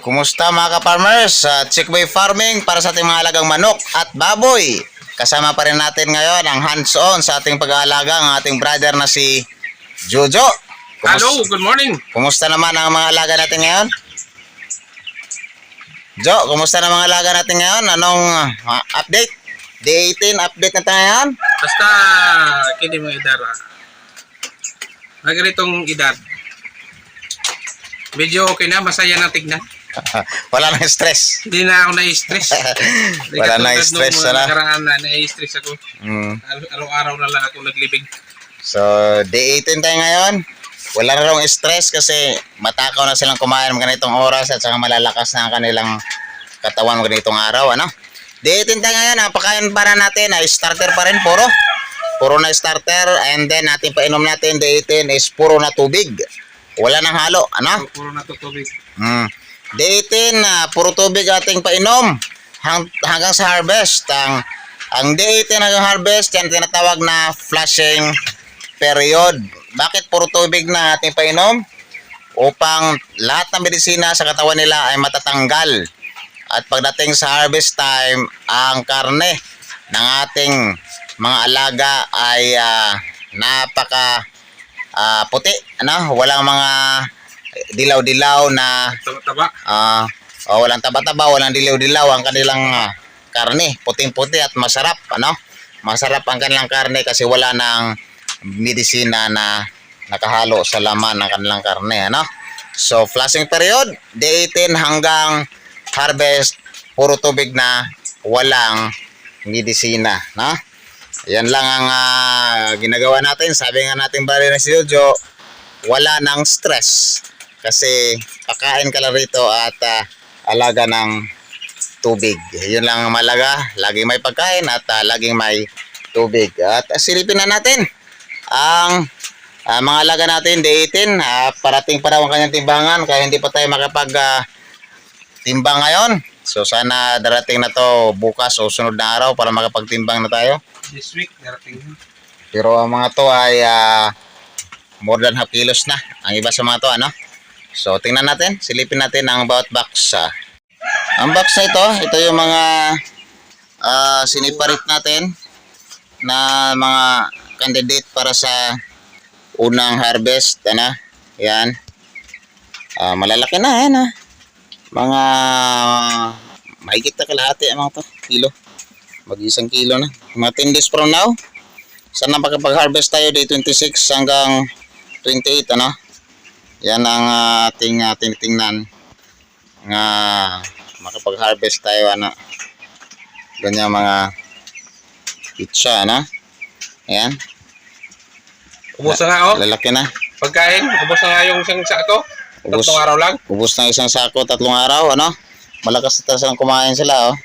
Kumusta mga ka-farmers? Chickboy Farming para sa ating mga alagang manok at baboy. Kasama pa rin natin ngayon ang hands-on sa ating pag-aalaga ng ating brother na si Jojo. Hello, good morning. Kumusta naman ang mga alaga natin ngayon? Jo, kumusta na mga alaga natin ngayon? Anong update? Day 18 update na tayo ngayon? Basta, kini mo idar. Ganitong edad. Medyo okay na, masaya na tignan. Wala nang stress. Hindi na ako na-stress. Wala nang stress, na. ano? Nakaraan na, na-stress ako. Araw-araw na lang ako naglibig. So, day 18 tayo ngayon. Wala na rong stress kasi matakaw na silang kumain ng ganitong oras at saka malalakas na ang kanilang katawan ng ganitong araw, ano? Day 18 tayo ngayon, ang pagkain para natin ay starter pa rin, puro na starter, and then natin painom natin day 18 is puro na tubig. Wala nang halo, ano? Puro na to tubig. Day 18, puro tubig ating painom hanggang sa harvest. Ang day 18 hanggang harvest, yan tinatawag na flushing period. Bakit puro tubig na ating painom? Upang lahat ng medisina sa katawan nila ay matatanggal. At pagdating sa harvest time, ang karne ng ating mga alaga ay napaka puti, ano? Walang mga dilaw-dilaw na Taba-taba. walang taba-taba, walang dilaw-dilaw ang kanilang karne, puting-puti at masarap, ano? Masarap ang kanilang karne kasi wala nang medisina na nakahalo sa laman ng kanilang karne, ano? So, flushing period, day 18 hanggang harvest, puro tubig na walang medisina, no? Yan lang ang ginagawa natin. Sabi nga natin bali na si Jojo, wala nang stress kasi pakain ka lang rito at alaga ng tubig. Yun lang ang malaga, laging may pagkain at laging may tubig. At silipin na natin ang mga alaga natin day 18. Parating pa raw ang kanyang timbangan kaya hindi pa tayo makapag timbang ngayon. So sana darating na to bukas o sunod na araw para makapagtimbang na tayo. This week, darating. Pero ang mga to ay more than half kilos na. Ang iba sa mga to, ano? So tingnan natin, silipin natin ang bawat box. Ang box na ito yung mga siniparit natin na mga candidate para sa unang harvest, ano? Yan. Malalaki na, yan mga mahigit na kalahati ang mga to, kilo. Mag-isang kilo na. Mga 10 days from now, sana makapag-harvest tayo day 26 hanggang 28, ano? Yan ang ating tinitingnan nga makapag-harvest tayo, ano? Ganyan mga pizza, ano? Ayan. Ubus na nga, oh. Lalaki na. Pagkain, ubus na nga yung isang sako. Tatlong araw lang. Ubus na isang sako, 3 araw, ano? Malakas na talagang kumain sila, oh.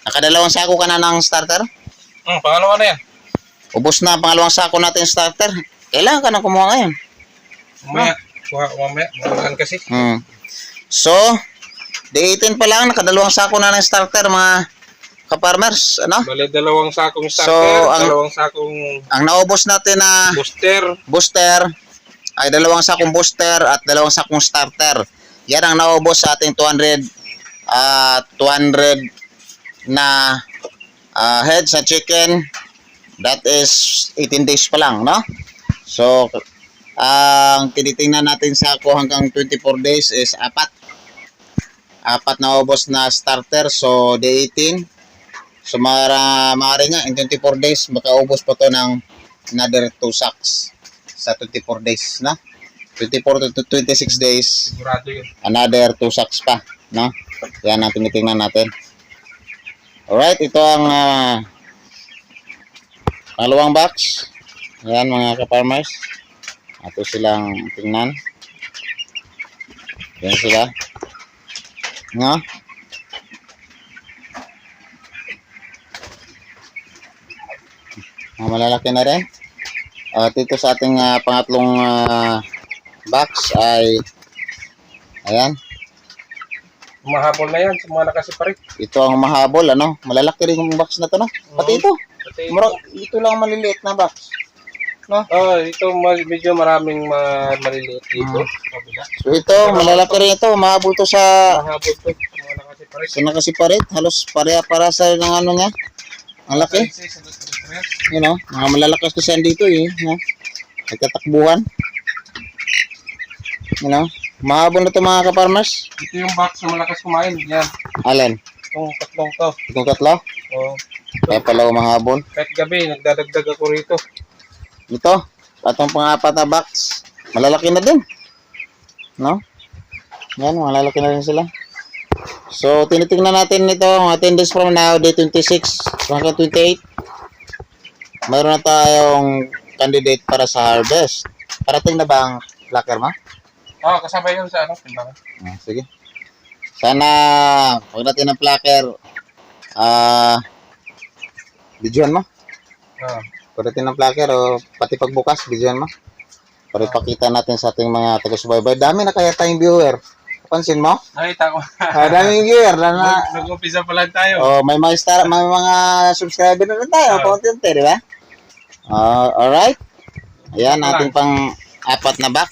Nakadalawang sako ka na ng starter? Pangalawa na yan. Ubus na ang pangalawang sako natin starter. Kailangan ka na kumuha ngayon. Mamaya. Mamaya kasi. So, day 18 pa lang, nakadalawang sako na ng starter, mga ka-farmers, ano? Bale, dalawang sakong starter, So, dalawang sakong ang naubos natin na booster ay dalawang sakong booster at dalawang sakong starter. Yan ang naubos sa ating 200 na heads sa chicken. That is 18 days pa lang, no? So, ang tinitingnan natin sako hanggang 24 days is apat na ubos na starter. So, day 18. So, maaari nga, in 24 days, makaubos pa to ng another 2 sacks sa 24 days, no? 24 to 26 days, sigurado yun. Another 2 sacks pa, no? Yan ang tinitingnan natin. Alright, ito ang pangalawang box. Yan mga ka-farmers. Ito silang tingnan. Yan sila. No? Malalaki na rin. At ito sa ating pangatlong box ay ayan. Mahabol na yan sa mga nakasiparit. Ito ang mahabol, ano? Malalaki rin yung box na to, no? Pati ito. Ito lang maliliit na box. no? Oh, ito medyo maraming maliliit dito. Kabila. So ito, malalaki rin ito. Mahabol to sa Mahabol to. Mga nakasiparit. nakasiparit. Halos pareha-para sa ng ano niya. Ang laki. You know, mga malalakas kasi dito eh. No? Nagtatakbuhan. You know, mahabol na ito mga ka-farmers. Ito yung box na malakas kumain. Yan. Alin? Itong tatlong to. Itong tatlo? Oh. Kaya pala mahabol. Kahit gabi, nagdadagdag ako rito. Ito, atong pang-apat na box. Malalaki na din. No? Yan, malalaki na rin sila. So, tinitingnan natin ito, mga 10 days from now, day 26, hanggang 28. Mayroon na tayong candidate para sa harvest. Parating na ba ang plucker mo? Oh, kasabay yun sa ano, timbangan. Sige. Sana, huwag natin ang plucker, videoan mo. Oh. Parating ng plucker o pati pagbukas, videoan mo. Para ipakita natin sa ating mga taga-subaybay. Dami na kaya tayong viewer. Pansin mo? Nakita ko. Daming viewer. Nag-umpisa pa lang tayo. Oh, may mga subscriber na rin tayo. Paunti-unti, di ba? Alright. Ayan, ating pang apat na box.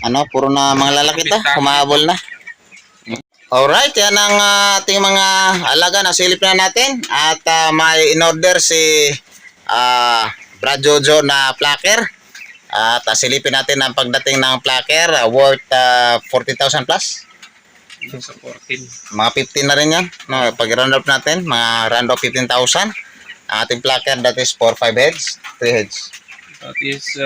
Ano, puro na mga lalaki to. Humahabol na. Alright, yan ang ating mga alaga na silip na natin. At may in-order si Brad Jojo na plucker. At silipin natin ang pagdating ng plucker worth 40,000 plus. Sa 14. Mga 15 na rin yan. No, pag round up natin, mga round up 15,000. Ang ating plucker, that is 4-5 heads, 3 heads. That is,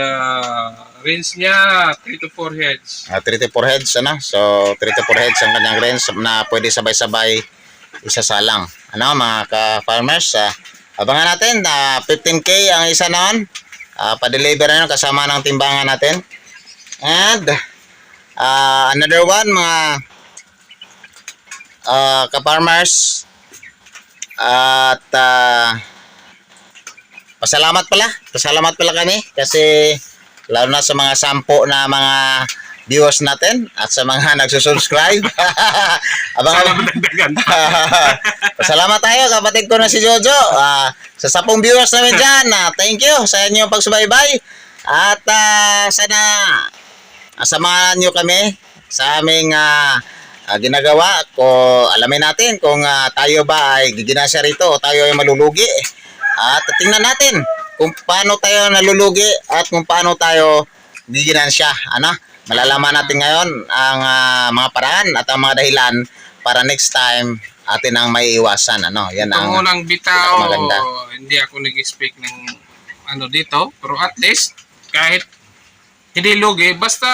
range niya, 3 to 4 heads. 3 to 4 heads, ano? So, 3 to 4 heads ang kanyang range na pwede sabay-sabay isasalang. Ano, mga ka-farmers? Abangan natin, 15K ang isa noon. Pa-deliver na yun, kasama ng timbangan natin. And, another one, mga ka-farmers. At, pasalamat pala kami kasi lalo na sa mga 10 na mga viewers natin at sa mga nagsusubscribe. Pasalamat tayo kapatid ko na si Jojo. Sa 10 viewers namin dyan, thank you sa inyong pagsubaybay at sana samahan nyo kami sa aming ginagawa ko. Alamin natin kung tayo ba ay giginasya rito o tayo ay malulugi. At tingnan natin kung paano tayo nalulugi at kung paano tayo giginansya. Ano? Malalaman natin ngayon ang mga paraan at ang mga dahilan para next time atin ang maiiwasan. Ano? Yan ang unang bitaw, maganda. hindi ako nag-expect ng ano dito, pero at least kahit hindi lugi, basta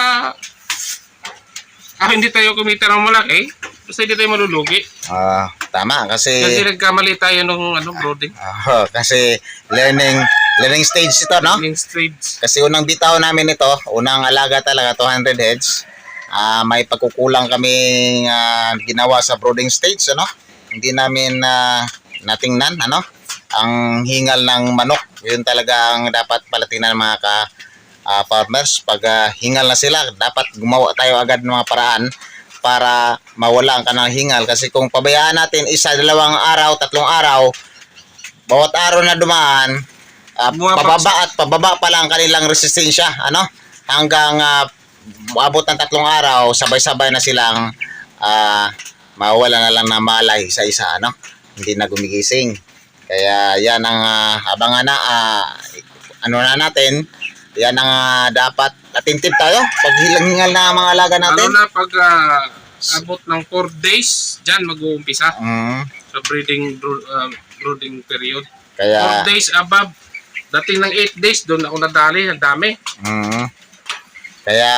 hindi tayo kumita ng malaki, basta hindi tayo malulugi. Tama kasi Nagkamali tayo nung brooding. kasi learning stage ito, no? Learning stage. Kasi unang bitaw namin ito, unang alaga talaga 200 heads. May pagkukulang kami ginawa sa brooding stage, ano? Hindi namin natingnan, ano? Ang hingal ng manok. Yun talaga ang dapat palatingnan ng mga farmers. Pag hingal na sila, dapat gumawa tayo agad ng mga paraan para mawala ang kanang hingal. Kasi kung pabayaan natin 1, 2 araw, 3 araw, bawat araw na dumaan, pababa pa lang kanilang resistensya, ano? Hanggang maabot ng 3 araw, sabay-sabay na silang mawala na lang na malay sa isa, ano? Hindi na gumigising. Kaya yan ang abangan na ano na natin. Yan ang dapat attentive tayo pag hilang-hingal na ang mga alaga natin. Lalo na pag abot ng 4 days, dyan mag-uumpisa sa brooding period. Kaya 4 days above, dating ng 8 days, doon ako nadali, ang dami. Kaya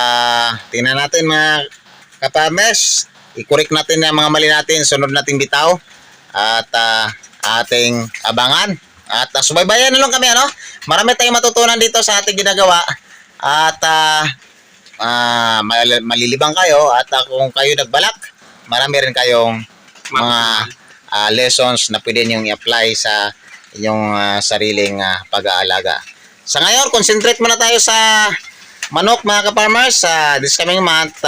tingnan natin mga kaparmers, i-correct natin ang mga mali natin, sunod nating bitaw at ating abangan. At subaybayan na lang kami, ano? Marami tayong matutunan dito sa ating ginagawa. At malilibang kayo. At kung kayo nagbalak, marami rin kayong mga lessons na pwede niyong i-apply sa inyong sariling pag-aalaga. Sa ngayon, concentrate muna tayo sa manok, mga ka-farmers. This coming month,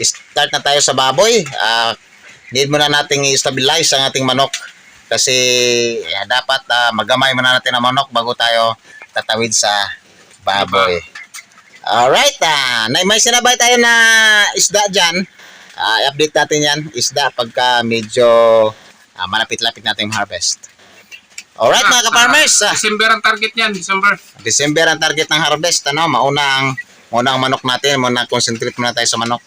start na tayo sa baboy. Need muna nating i-stabilize ang ating manok. Kasi dapat magamay muna natin ang manok bago tayo tatawid sa baboy. Alright, may sinabay tayo na isda dyan. I-update natin yan, isda pagka medyo malapit-lapit natin harvest. Alright mga ka-farmers, December ang target niyan, December. December ang target ng harvest, ano? Mauna ang manok natin, muna concentrate muna tayo sa manok.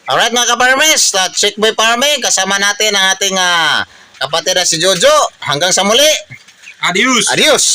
Alright mga ka-farmers, Check Boy Farming, kasama natin ang ating kapatid na si Jojo. Hanggang sa muli. Adios! Adios!